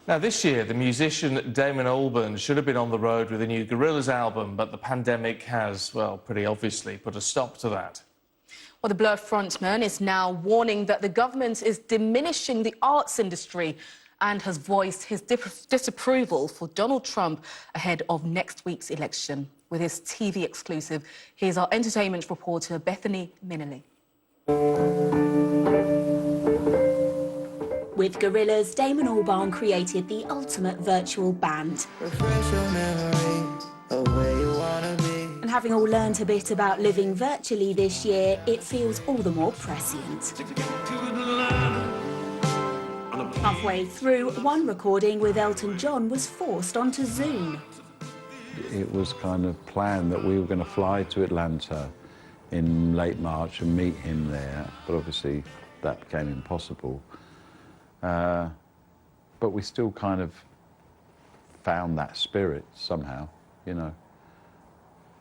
Now, this year, the musician Damon Albarn should have been on the road with a new Gorillaz album, but the pandemic has, well, pretty obviously put a stop to that. Well, the Blur frontman is now warning that the government is diminishing the arts industry and has voiced his disapproval for Donald Trump ahead of next week's election. With his TV exclusive, here's our entertainment reporter, Bethany Minnelly. With Gorillaz, Damon Albarn created the ultimate virtual band. And having all learnt a bit about living virtually this year, it feels all the more prescient. Halfway through, one recording with Elton John was forced onto Zoom. It was kind of planned that we were going to fly to Atlanta in late March and meet him there, but obviously that became impossible. But we still kind of found that spirit somehow, you know,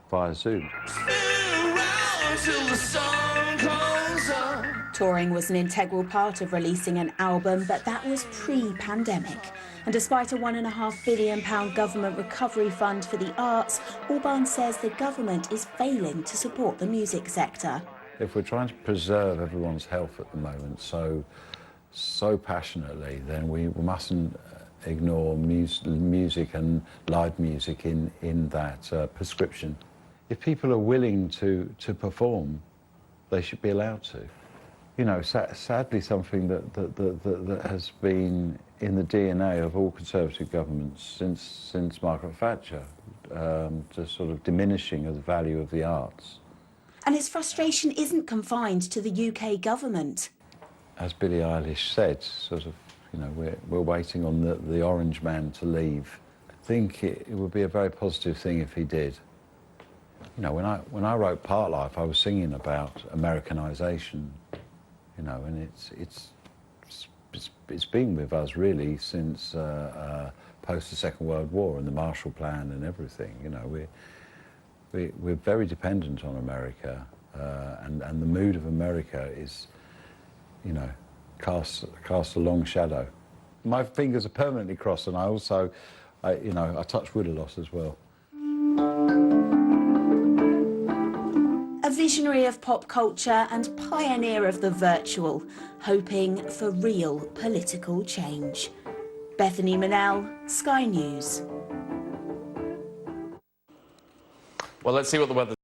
via Zoom. Touring was an integral part of releasing an album, but that was pre-pandemic. And despite a £1.5 billion government recovery fund for the arts, Albarn says the government is failing to support the music sector. If we're trying to preserve everyone's health at the moment so passionately, then we mustn't ignore music and live music in that prescription. If people are willing to perform, they should be allowed to. You know, sadly, something that has been in the DNA of all Conservative governments since Margaret Thatcher, just sort of diminishing of the value of the arts. And his frustration isn't confined to the UK government. As Billie Eilish said, sort of, you know, we're waiting on the orange man to leave. I think it would be a very positive thing if he did. You know, when I wrote Part Life, I was singing about Americanisation, you know, and it's been with us really since post the Second World War and the Marshall Plan and everything. You know, we're very dependent on America, and the mood of America is, you know, casts a long shadow. My fingers are permanently crossed, and I also, you know, I touch wood a lot as well. A visionary of pop culture and pioneer of the virtual, hoping for real political change. Bethany Minnelly, Sky News. Well, let's see what the weather